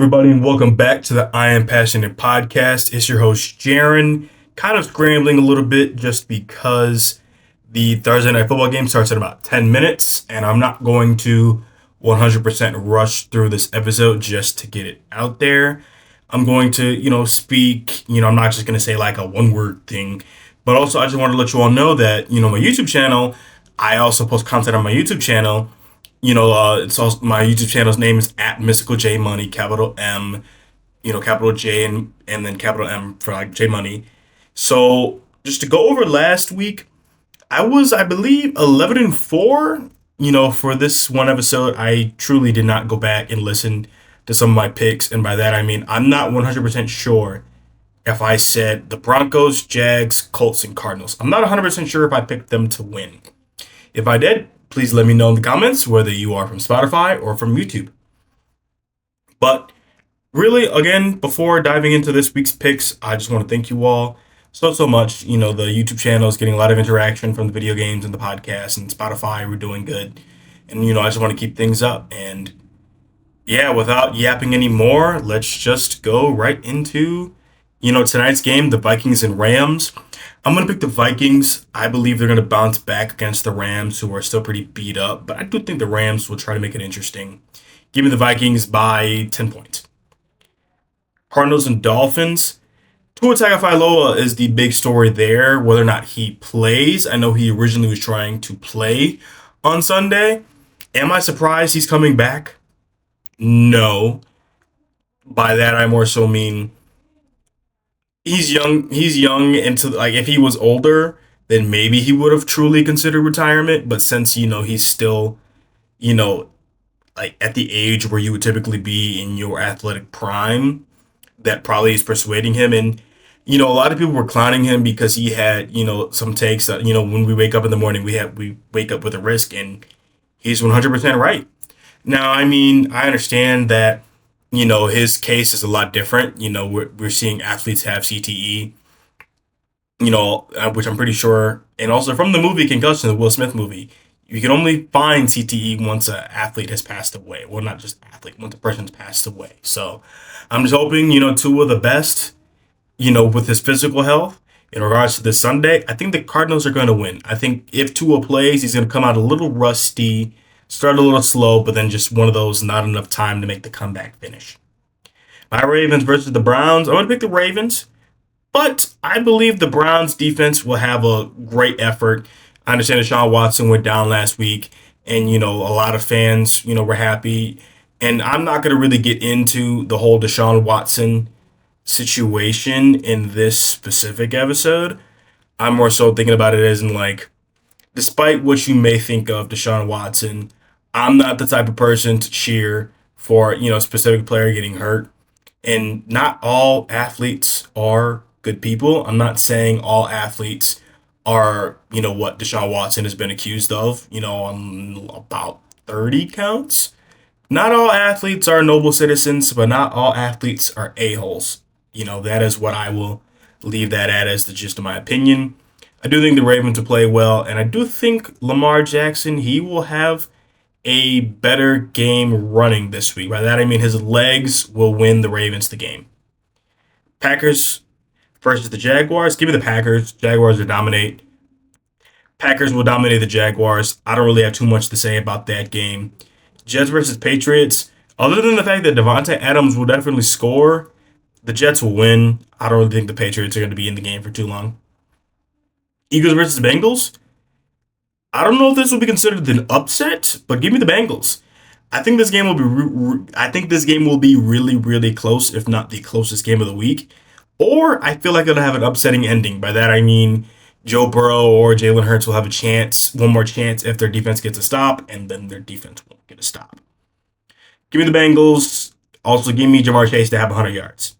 everybody, and welcome back to the I Am Passionate podcast. It's your host, Jaron. Kind of scrambling a little bit just because the Thursday Night Football game starts in about 10 minutes, and I'm not going to 100% rush through this episode just to get it out there. I'm going to, speak, I'm not just going to say like a one-word thing, but also I just want to let you all know that, my YouTube channel, I also post content on my YouTube channel. It's also my YouTube channel's name is at Mystical J Money, capital M, capital J and then capital M for like J Money. So just to go over last week, I was, I believe, 11-4. For this one episode, I truly did not go back and listen to some of my picks, and by that I mean I'm not 100% sure if I said the Broncos, Jags, Colts, and Cardinals. I'm not 100% sure if I picked them to win. If I did, please let me know in the comments whether you are from Spotify or from YouTube. But really, again, before diving into this week's picks, I just want to thank you all so much. The YouTube channel is getting a lot of interaction from the video games and the podcast, and Spotify, we're doing good. And, I just want to keep things up. And yeah, without yapping anymore, let's just go right into, tonight's game, the Vikings and Rams. I'm going to pick the Vikings. I believe they're going to bounce back against the Rams, who are still pretty beat up. But I do think the Rams will try to make it interesting. Give me the Vikings by 10 points. Cardinals and Dolphins. Tua Tagovailoa is the big story there, whether or not he plays. I know he originally was trying to play on Sunday. Am I surprised he's coming back? No. By that, I more so mean he's young, and if he was older, then maybe he would have truly considered retirement. But since he's still at the age where you would typically be in your athletic prime, that probably is persuading him. And a lot of people were clowning him because he had some takes that when we wake up in the morning, we wake up with a risk, and he's 100% right. Now, I mean, I understand that his case is a lot different. We're seeing athletes have CTE, which I'm pretty sure, and also from the movie Concussion, the Will Smith movie, you can only find CTE once an athlete has passed away. Well, not just athlete, once a person's passed away. So I'm just hoping, Tua the best, with his physical health. In regards to this Sunday, I think the Cardinals are going to win. I think if Tua plays, he's going to come out a little rusty, start a little slow, but then just one of those not enough time to make the comeback finish. My Ravens versus the Browns. I'm going to pick the Ravens, but I believe the Browns defense will have a great effort. I understand Deshaun Watson went down last week, and, a lot of fans, were happy. And I'm not going to really get into the whole Deshaun Watson situation in this specific episode. I'm more so thinking about it as in despite what you may think of Deshaun Watson, I'm not the type of person to cheer for, a specific player getting hurt. And not all athletes are good people. I'm not saying all athletes are, what Deshaun Watson has been accused of, on about 30 counts. Not all athletes are noble citizens, but not all athletes are a-holes. That is what I will leave that at as the gist of my opinion. I do think the Ravens will play well, and I do think Lamar Jackson, he will have a better game running this week. By that, I mean his legs will win the Ravens the game. Packers versus the Jaguars. Give me the Packers. Jaguars will dominate. Packers will dominate the Jaguars. I don't really have too much to say about that game. Jets versus Patriots. Other than the fact that Devontae Adams will definitely score, the Jets will win. I don't really think the Patriots are going to be in the game for too long. Eagles versus Bengals. I don't know if this will be considered an upset, but give me the Bengals. I think this game will be really, really close, if not the closest game of the week. Or I feel like it'll have an upsetting ending. By that I mean Joe Burrow or Jalen Hurts will have one more chance if their defense gets a stop, and then their defense won't get a stop. Give me the Bengals. Also, give me Jamar Chase to have 100 yards.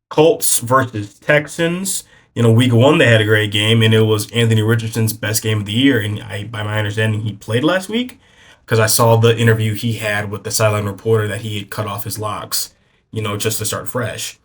Colts versus Texans. Week 1, they had a great game, and it was Anthony Richardson's best game of the year. And by my understanding, he played last week because I saw the interview he had with the sideline reporter that he had cut off his locks, just to start fresh.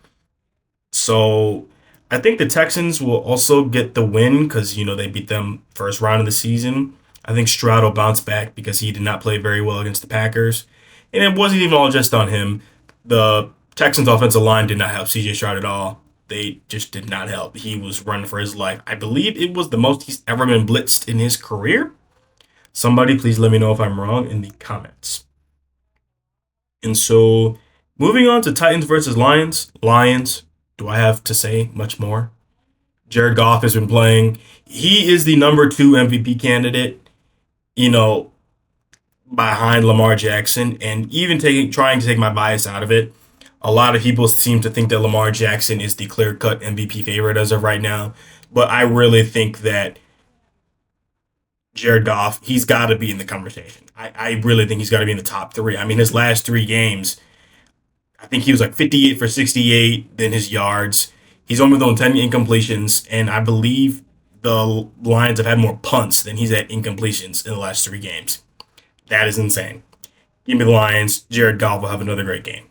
So I think the Texans will also get the win because, they beat them first round of the season. I think Stroud will bounce back because he did not play very well against the Packers. And it wasn't even all just on him. The Texans offensive line did not help CJ Stroud at all. They just did not help. He was running for his life. I believe it was the most he's ever been blitzed in his career. Somebody please let me know if I'm wrong in the comments. And so moving on to Titans versus Lions. Lions, do I have to say much more? Jared Goff has been playing. He is the number 2 MVP candidate, you know, behind Lamar Jackson. And even trying to take my bias out of it, a lot of people seem to think that Lamar Jackson is the clear-cut MVP favorite as of right now. But I really think that Jared Goff, he's got to be in the conversation. I really think he's got to be in the top 3. I mean, his last 3 games, I think he was like 58 for 68, then his yards. He's only thrown 10 incompletions, and I believe the Lions have had more punts than he's had incompletions in the last 3 games. That is insane. Give me the Lions. Jared Goff will have another great game.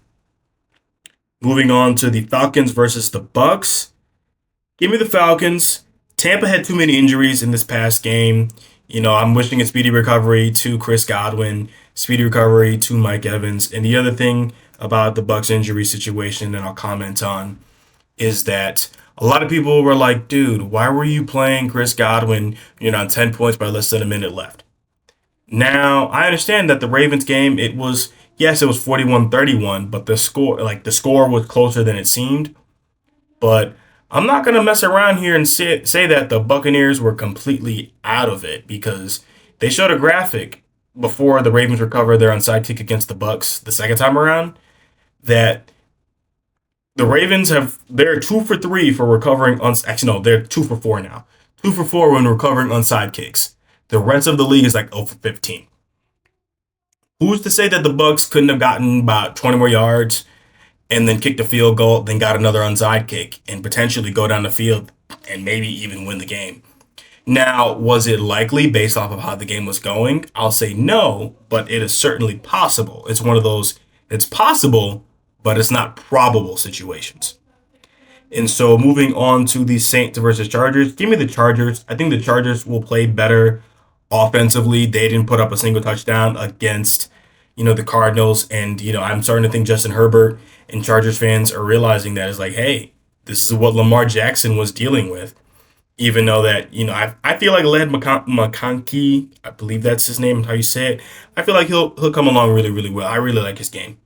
Moving on to the Falcons versus the Bucks. Give me the Falcons. Tampa had too many injuries in this past game. You know, I'm wishing a speedy recovery to Chris Godwin, speedy recovery to Mike Evans. And the other thing about the Bucks injury situation that I'll comment on is that a lot of people were like, dude, why were you playing Chris Godwin, on 10 points by less than a minute left? Now, I understand that the Ravens game, it was 41-31, but the score was closer than it seemed. But I'm not going to mess around here and say that the Buccaneers were completely out of it, because they showed a graphic before the Ravens recovered their onside kick against the Bucks the second time around that the Ravens they're 2 for 3 for recovering actually no, they're 2 for 4 now. 2 for 4 when recovering onside kicks. The rest of the league is like 0 for 15. Who's to say that the Bucks couldn't have gotten about 20 more yards and then kicked a field goal, then got another onside kick and potentially go down the field and maybe even win the game? Now, was it likely based off of how the game was going? I'll say no, but it is certainly possible. It's one of those, it's possible, but it's not probable situations. And so moving on to the Saints versus Chargers, give me the Chargers. I think the Chargers will play better offensively. They didn't put up a single touchdown against, the Cardinals. And, I'm starting to think Justin Herbert and Chargers fans are realizing that it's like, hey, this is what Lamar Jackson was dealing with. Even though that, I feel like Led McConkey, I believe that's his name, how you say it. I feel like he'll come along really, really well. I really like his game.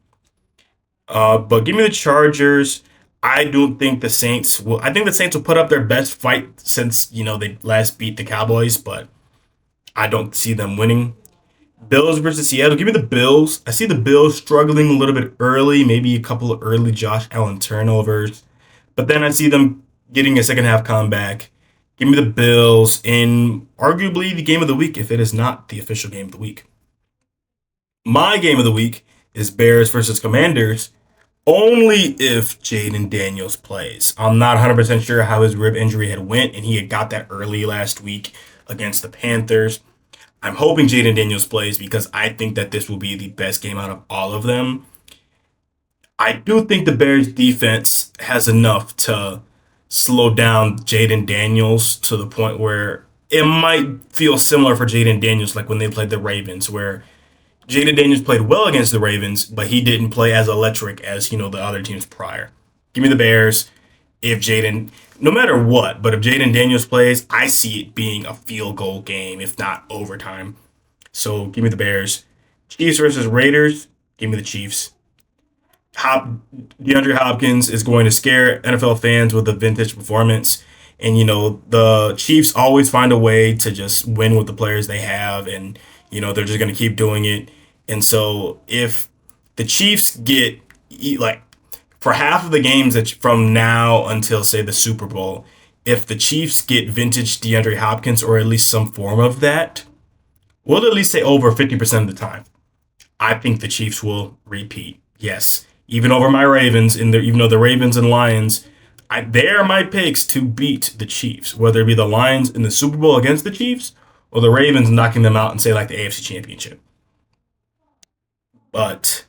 But give me the Chargers. I don't think the Saints will. I think the Saints will put up their best fight since, they last beat the Cowboys, but I don't see them winning. Bills versus Seattle. Give me the Bills. I see the Bills struggling a little bit early, maybe a couple of early Josh Allen turnovers. But then I see them getting a second half comeback. Give me the Bills in arguably the game of the week, if it is not the official game of the week. My game of the week is Bears versus Commanders, only if Jaden Daniels plays. I'm not 100% sure how his rib injury had went, and he had got that early last week against the Panthers. I'm hoping Jaden Daniels plays because I think that this will be the best game out of all of them. I do think the Bears defense has enough to slow down Jaden Daniels to the point where it might feel similar for Jaden Daniels like when they played the Ravens, where Jaden Daniels played well against the Ravens, but he didn't play as electric as, the other teams prior. Give me the Bears. No matter what, but if Jaden Daniels plays, I see it being a field goal game, if not overtime. So give me the Bears. Chiefs versus Raiders. Give me the Chiefs. DeAndre Hopkins is going to scare NFL fans with a vintage performance. And, the Chiefs always find a way to just win with the players they have. And, they're just going to keep doing it. And so if the Chiefs get, for half of the games that from now until, say, the Super Bowl, if the Chiefs get vintage DeAndre Hopkins or at least some form of that, we'll at least say over 50% of the time, I think the Chiefs will repeat. Yes, even over my Ravens, even though the Ravens and Lions, they're my picks to beat the Chiefs, whether it be the Lions in the Super Bowl against the Chiefs or the Ravens knocking them out and say like the AFC Championship. But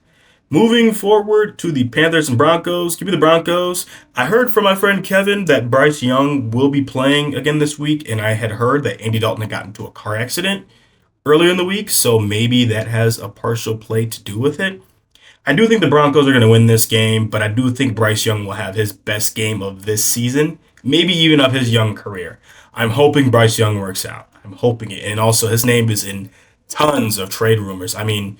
moving forward to the Panthers and Broncos, give me the Broncos. I heard from my friend Kevin that Bryce Young will be playing again this week, and I had heard that Andy Dalton had gotten into a car accident earlier in the week, so maybe that has a partial play to do with it. I do think the Broncos are going to win this game, but I do think Bryce Young will have his best game of this season, maybe even of his young career. I'm hoping Bryce Young works out. I'm hoping it. And also, his name is in tons of trade rumors. I mean,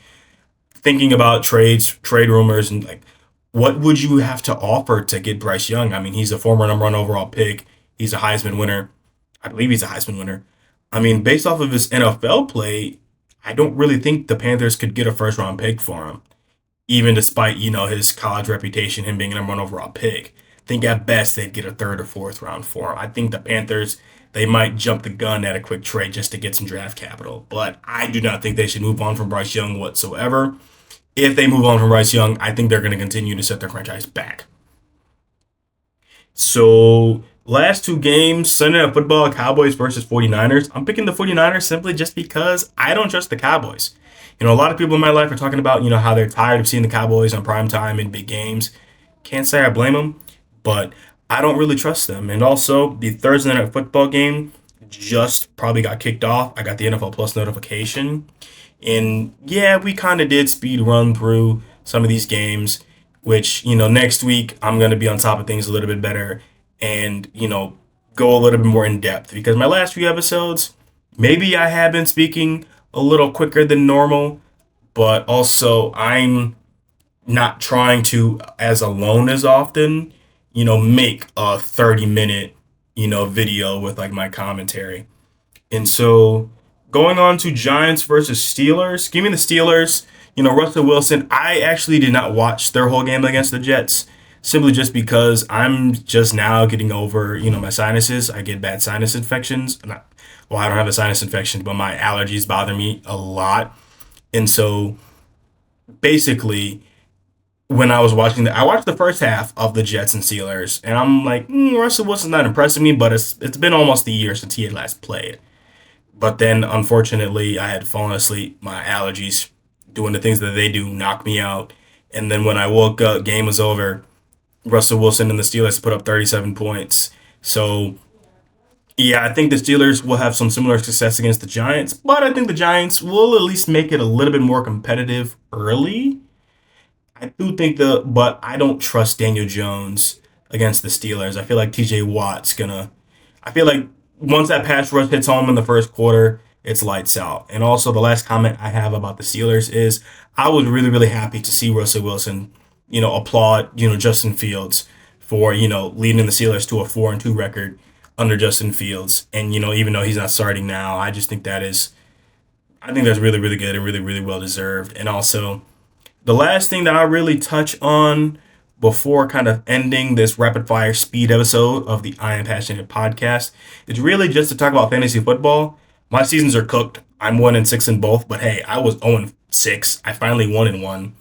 thinking about trade rumors, and like, what would you have to offer to get Bryce Young? I mean, he's a former number one overall pick. He's a Heisman winner. I believe he's a Heisman winner. I mean, based off of his NFL play, I don't really think the Panthers could get a first round pick for him, even despite, his college reputation, him being a number one overall pick. I think at best they'd get a third or fourth round for him. I think the Panthers, they might jump the gun at a quick trade just to get some draft capital. But I do not think they should move on from Bryce Young whatsoever. If they move on from Bryce Young, I think they're going to continue to set their franchise back. So, last two games, Sunday Night Football, Cowboys versus 49ers. I'm picking the 49ers simply just because I don't trust the Cowboys. A lot of people in my life are talking about, how they're tired of seeing the Cowboys on primetime in big games. Can't say I blame them, but I don't really trust them. And also, the Thursday Night Football game just probably got kicked off. I got the NFL Plus notification. And yeah, we kind of did speed run through some of these games, which, next week I'm going to be on top of things a little bit better and, go a little bit more in depth, because my last few episodes, maybe I have been speaking a little quicker than normal, but also I'm not trying to, as alone as often, make a 30-minute, video with like my commentary. And so going on to Giants versus Steelers, give me the Steelers. Russell Wilson, I actually did not watch their whole game against the Jets, simply just because I'm just now getting over, my sinuses. I get bad sinus infections. I don't have a sinus infection, but my allergies bother me a lot. And so basically, when I was I watched the first half of the Jets and Steelers, and I'm like, Russell Wilson's not impressing me, but it's been almost a year since he had last played. But then, unfortunately, I had fallen asleep. My allergies, doing the things that they do, knocked me out. And then when I woke up, game was over. Russell Wilson and the Steelers put up 37 points. So, yeah, I think the Steelers will have some similar success against the Giants, but I think the Giants will at least make it a little bit more competitive early. I do think but I don't trust Daniel Jones against the Steelers. I feel like TJ Watt's I feel like once that pass rush hits home in the first quarter, it's lights out. And also, the last comment I have about the Steelers is I was really, really happy to see Russell Wilson, applaud, Justin Fields for, leading the Steelers to a 4-2 record under Justin Fields. And, even though he's not starting now, I just think I think that's really, really good and really, really well deserved. And also, the last thing that I really touch on before kind of ending this rapid fire speed episode of the I Am Passionate podcast is really just to talk about fantasy football. My seasons are cooked. I'm 1-6 in both, but hey, I was 0-6. I finally 1-1.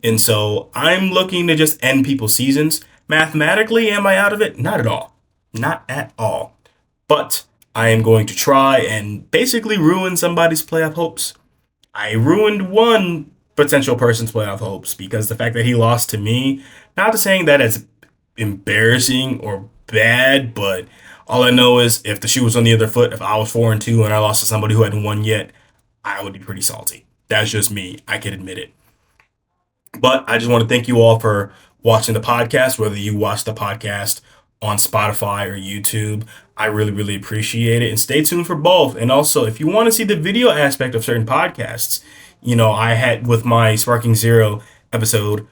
And so I'm looking to just end people's seasons. Mathematically, am I out of it? Not at all. Not at all. But I am going to try and basically ruin somebody's playoff hopes. I ruined one potential person's playoff hopes because the fact that he lost to me, not saying that it's embarrassing or bad, but all I know is if the shoe was on the other foot, if I was 4-2 and I lost to somebody who hadn't won yet, I would be pretty salty. That's just me. I can admit it. But I just want to thank you all for watching the podcast, whether you watch the podcast on Spotify or YouTube. I really, really appreciate it. And stay tuned for both. And also, if you want to see the video aspect of certain podcasts, I had with my Sparking Zero episode,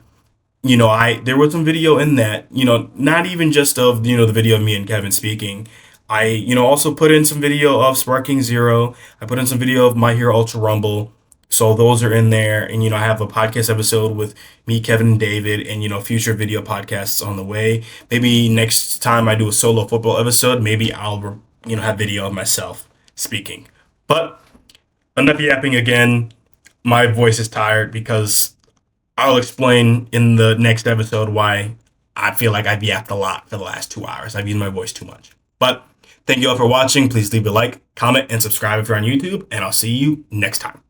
there was some video in that, not even just of, the video of me and Kevin speaking. I, also put in some video of Sparking Zero. I put in some video of My Hero Ultra Rumble. So those are in there. And, I have a podcast episode with me, Kevin, and David, and, future video podcasts on the way. Maybe next time I do a solo football episode, maybe I'll, have video of myself speaking. But enough yapping again. My voice is tired because I'll explain in the next episode why I feel like I've yapped a lot for the last 2 hours. I've used my voice too much. But thank you all for watching. Please leave a like, comment, and subscribe if you're on YouTube, and I'll see you next time.